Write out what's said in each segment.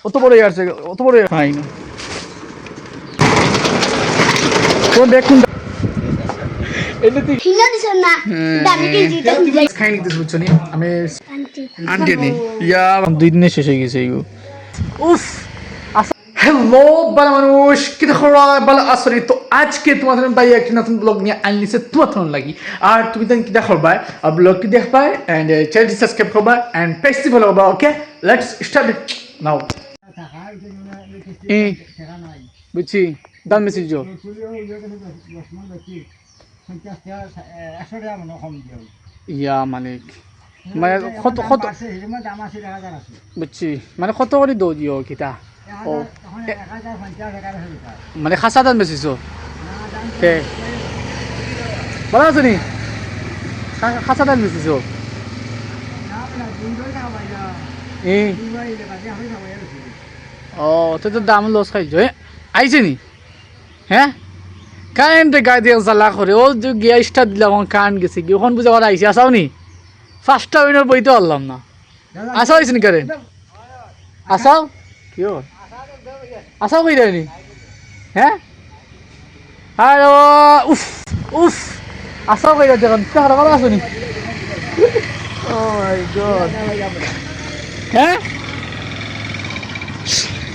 অত বড় আছে অত বড় খাই না কোন দেখুন এটা তুই হিলা দিছেন না দামি কি জিতে খাই নিতে বুঝছো নি আমি আন্টি নি ইয়া 2 দিনে শেষ হয়ে গেছে এগো উফ হ্যালো বালা মানুষ কি দেখো বালা আসলে তো আজকে তোমাদের ভাই একটা নতুন ব্লগ নিয়ে আনলিছে তোমাদের লাগি আর তুমি তো কি দেখো ভাই আর ব্লগটি দেখবা এন্ড চ্যানেলটি সাবস্ক্রাইব করবা এন্ড পেজটি ফলো করবা ওকে লেটস স্টার্ট ইট নাও এই বুঝছি দাম মেসেজ জো ইয়া মালিক মানে কত কত বুঝছি মানে কত করে দো দিও কিতা ও মানে খাসা দাম বেশিছ কে ভালো আছো নি খাসা দাম বেশিছ এই ও তো তো দাম লস খাইছো আইছে নি হ্যাঁ কারেন্টে গায়ে দিয়ে জ্বালা করে ও যে গিয়া স্টার দিলাম কারেন্ট গেছে কি ওখান বুঝে ওরা আইসি আসাও নি ফার্স্টটা উইনার বইতে পারলাম না আসাও আইসি নি কারেন্ট আসাও কি আসাও কই দেয়নি হ্যাঁ আর উফ উফ আসাও কই দেয় দেখুন তাহলে ভালো আছো নি ও মাই গড হ্যাঁ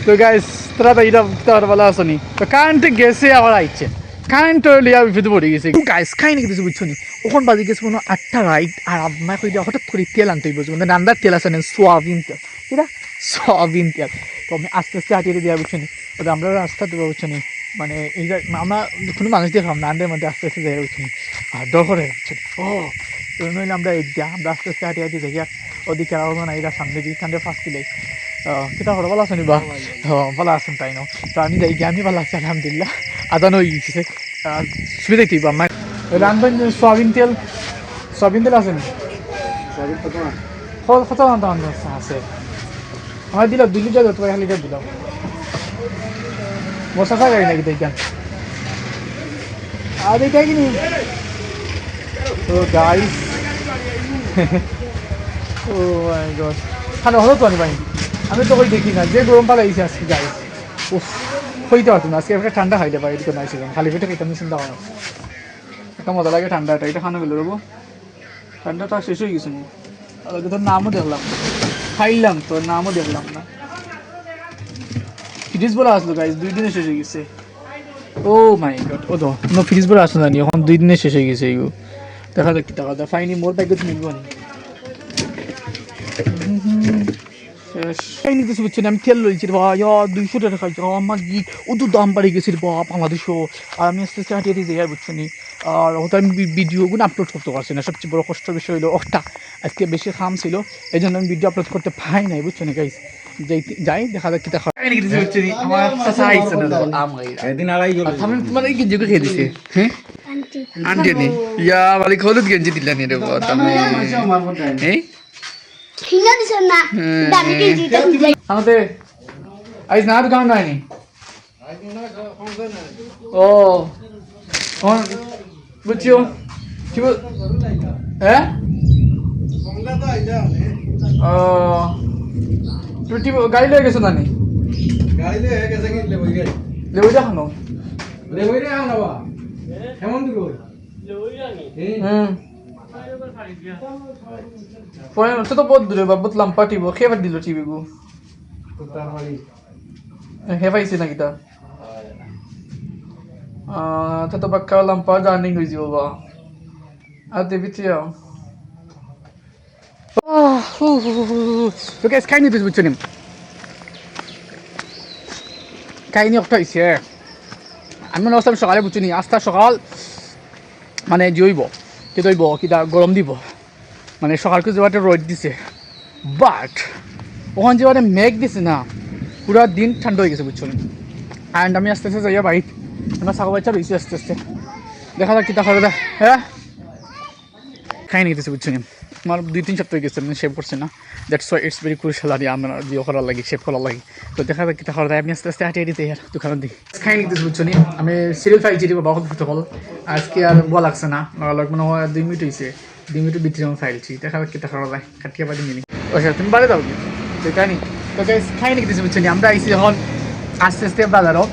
তো গাইস তোরা তো এটা তাহলে ভালো আছো নি তো কারেন্টে গেছে আবার আইছে কারেন্ট লিয়া বিপদে পড়ে গেছে গাইস খাই নাকি কিছু বুঝছো নি ওখান বাজে গেছে কোনো 8টা রাইট আর আম্মা কই হঠাৎ করে তেল আনতেই বুঝছো মানে রান্নার তেল আছে না সোয়াবিন তেল এটা সোয়াবিন তেল তো আমি আস্তে আস্তে হাঁটিয়ে দেওয়া বুঝছো নি ওটা আমরা রাস্তা দেবো বুঝছো নি মানে এই যে আমরা কোনো মানুষ দিয়ে খাম নান্দের মধ্যে আস্তে আস্তে যাই বুঝছো নি আর ডর করে বুঝছো ও তো নইলে আমরা এই দিয়া আমরা আস্তে আস্তে হাঁটিয়ে হাঁটিয়ে যাই ওদিকে আর না এরা সামনে দিই সামনে ফার্স্ট দিলে কিতা হলো ভালো আছেন বা ভালো আছেন তাই না তো আমি যাই গিয়ে আমি ভালো আছি আলহামদুলিল্লাহ আদানো হয়ে গেছে সুবিধা কি বা আমার রান্ধবেন সয়াবিন তেল আছে না কত আছে আমার দিল 2 লিটার তোমার 1 লিটার দিলাম বসা থাকা নাকি দেখেন আর দেখে কিনি তো গাইস ও মাই গড খানা হলো তো আনি ভাই আমি তো কই দেখি না যে গরম পালা আইছে আজকে গাইস উফ হইতে পারতো না আজকে একটা ঠান্ডা খাইতে পারি এদিকে নাই ছিলাম খালি পেটে খেতাম চিন্তা করো একটা মজা লাগে ঠান্ডাটা এটা খানো গেল রবো ঠান্ডাটা শেষ হয়ে গেছে আগে তোর নামও দেখলাম খাইলাম তোর নামও দেখলাম না ফ্রিজ বলে আসলো গাইস 2 দিনে শেষ হয়ে গেছে ও মাই গড ও তো নো ফ্রিজ বলে আসলো না এখন 2 দিনে শেষ হয়ে গেছে এগো দেখা যাক কি টাকা দা ফাইনি মোর প্যাকেজ নিবো না এই নিতে বুঝছেন আমি তেল লইছি ভাই 200 টাকা খাইছি আমার কি ও তো দাম বাড়ি গেছে বাপ 200 আর আমি আস্তে আস্তে হাঁটিয়ে যাই বুঝছেন আর ওটা আমি ভিডিওগুলো আপলোড করতে পারছি না সবচেয়ে বড় কষ্টের বিষয় হলো ওটা আজকে বেশি খাম ছিল এই জন্য আমি ভিডিও আপলোড করতে পাই নাই বুঝছেন গাইস যাই দেখা যাক কিতা হয় আমার চাচা আইছে না আম এদিন আড়াই গেল আমি তোমার কি জিগো খেয়ে দিছে হ্যাঁ আন্টি নি ইয়া মালিক হলুদ গেঞ্জি দিলেন রে বাবা তুমি এই হিলা দিছেন না দামি কি জিতে আমাদের আইজ না দোকান নাই ও কোন বুঝছো কি হ্যাঁ ও তুই গাড়ি লয়ে গেছো নানি গাড়ি লয়ে গেছে কি লেবই রে লেবই দেখানো লেবই রে আনা বা কেমন দিব লেবই জানি ফোন তো বহুত দূরে বা বহুত লম্বা টিবো খেবার দিল টিভি গো তার বাড়ি হেবাইছে নাকি তা তো বাক্কা লম্বা জার্নিং হয়ে যাব বা আর দেবি তুইও তো গাইস কাহিনী বুঝছো নি কাহিনী একটা হয়েছে আমি মনে হচ্ছিলাম সকালে বুঝছো নি আস্তা সকাল মানে জইব কি দইব কিটা গরম দিব মানে সকালকে যেবারে রোদ দিছে বাট ওখানে যেবারে মেঘ দিছে না পুরা দিন ঠান্ডা হয়ে গেছে বুঝছো অ্যান্ড আমি আস্তে আস্তে যাইয়া বাড়িত আমার ছাগল বাচ্চা রয়েছে আস্তে আস্তে দেখা যাক কিতা খাবে হ্যাঁ খাই নিয়ে গেছে বুঝছো আমার 2-3 সপ্তাহ গেছে আমি শেভ করছি না that's why it's very crucial আর আমার জিও করার লাগে শেভ করার লাগে তো দেখা যাক কিতা খাওয়া আমি আস্তে আস্তে হাঁটিয়ে দিতে আর দোকানের দিকে খাই নিয়ে গেছে বুঝছো আমি সিরিয়াল ফাইছি বহুত ফুটবল আজকে আর বল লাগছে না মনে হয় 2 মিনিট হয়েছে 2 মিনিটের ভিতরে আমি ফাইলছি দেখা যাক কিতা খাওয়া যায় কাটিয়ে পারি মিনি ওই তুমি বাড়ি যাও কি সেটা নি তো গাইস খাই নাকি কিছু বুঝছেন আমরা আইসি এখন আস্তে আস্তে বাজারও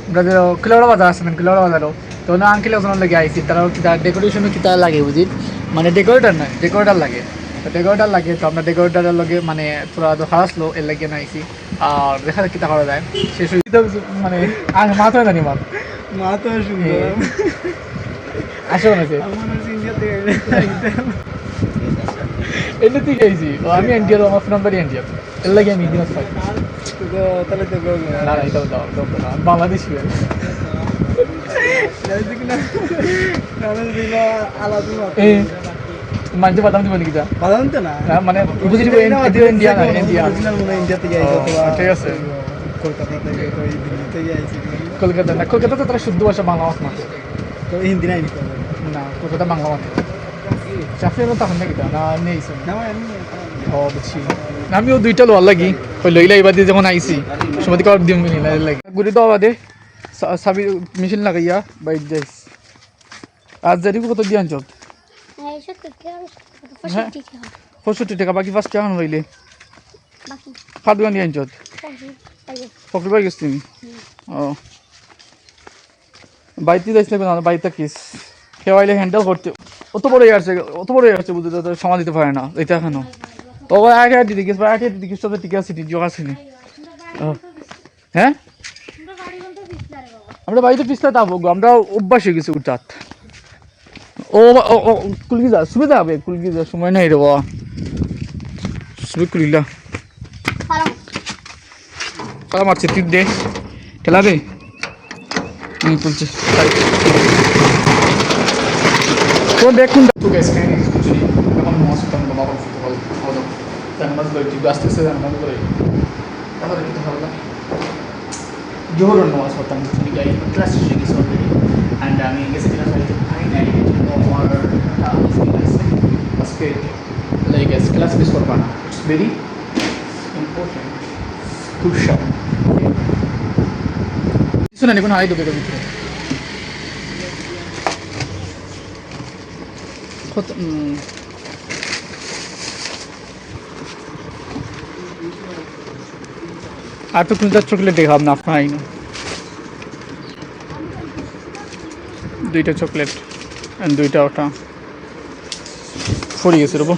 আমরা কিলোড়া বাজার আসছেন কিলোড়া বাজারও তো না আঙ্কেল ওজন লাগে আইসি তারা কিতা ডেকোরেশনও কিতা লাগে বুঝি মানে ডেকোরেটার নয় ডেকোরেটার লাগে তো ডেকোরেটার লাগে তো আমরা ডেকোরেটারের লগে মানে তোরা তো হারাসলো এর লাগে না আইসি আর দেখা যাক কিতা করা যায় শেষ হয়ে মানে মাথা হয় জানি মা তো সুন্দর আসো না সে আমার ইন্ডিয়া থেকে এমনি ঠিক আইসি ও আমি ইন্ডিয়ার আমার ফোন নাম্বারই ইন্ডিয়া এর লাগে আমি ইন্ডিয়া পাই তাহলে তো না না এটাও দাও দাও না বাংলাদেশি এই মানতে বাদাম দিব নাকি যা বাদাম তো না মানে বুঝি দিব ইন্ডিয়া না ইন্ডিয়া ইন্ডিয়া থেকে ঠিক আছে কলকাতা থেকে দিল্লি থেকে আইসি কলকাতা না কলকাতা তো তারা শুদ্ধ ভাষা বাংলা মাছ মাত্র তো হিন্দি নাই না কলকাতা বাংলা মাত্র চাকরিরও তখন নাকি না নেই ও বুঝছি আমিও দুইটা লোয়ার লাগি ওই লইলা এবার দিয়ে যখন আইসি সময় কার দিম লাগে গুড়ি দেওয়া বাদে সাবি মেশিন লাগাইয়া বাইক যাইস আজ জারি কত দিয়ে আনছত হ্যাঁ 65 টাকা বাকি 5 টাকা হইলে খাদ গান দিয়ে আনছত ফকরি বাই গেছ তুমি ও বাইতে যাইস লাগবে না বাইতে কিস কেওয়াইলে হ্যান্ডেল করতে অত বড় আসছে বুঝতে তো সময় দিতে পারে না এটা এখনো ও আগে দিদি গেছ আগে দিদি গেছ তো ঠিক আছে যোগ আছে নি হ্যাঁ আমরা বাড়িতে পিছলা যাবো আমরা অভ্যাস হয়ে গেছি উঠাত ও কুলকি যা সুবিধা হবে কুলকি যা সময় নাই রে বাবা সুবি কুলিলা পালা মারছে তুই দে খেলা দে তুলছে তো দেখুন তো গ্যাস খাই এখন মস্ত বাবা ফুটবল হলো জানামাজ করে টিভি আসতেছে জানামাজ করে তাহলে কি হবে জোহরের নামাজ পড়তাম গাই ক্লাস শেষে গেছে অলরেডি অ্যান্ড আমি গেছিলাম বাড়িতে খাই নাই আমার আজকে লাইক ক্লাস মিস করবা না ইটস ভেরি ইম্পর্টেন্ট ক্রুশাল শুনে নিকুন হাই দেবে ভিতরে কত আর তো কোনটা চকলেট দেখাব না আপনার আইন দুইটা চকলেট অ্যান্ড দুইটা ওটা ফড়ি গেছে রব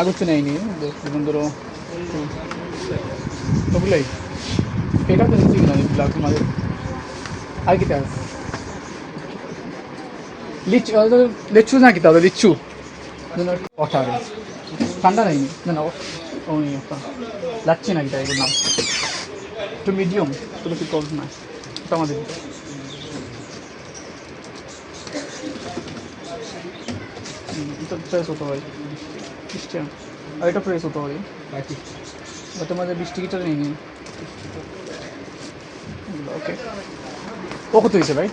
আগত নেয়নি ধরো ওগুলাই এটা তো নিচ্ছি না ব্লাক মাঝে আর কি আছে লিচু না কিতা লিচু ওটা ঠান্ডা নেই না না ও নেই ওটা লাচ্ছি না কিতা এগুলো নাম একটু মিডিয়াম তোর কি কল না ওটা আমাদের এটা প্রেস হতে হয় 20 টাকা আর এটা প্রেস হতে হয় ওটা আমাদের 20 টিকিটটা নেই নি ওকে ও কত হয়েছে ভাই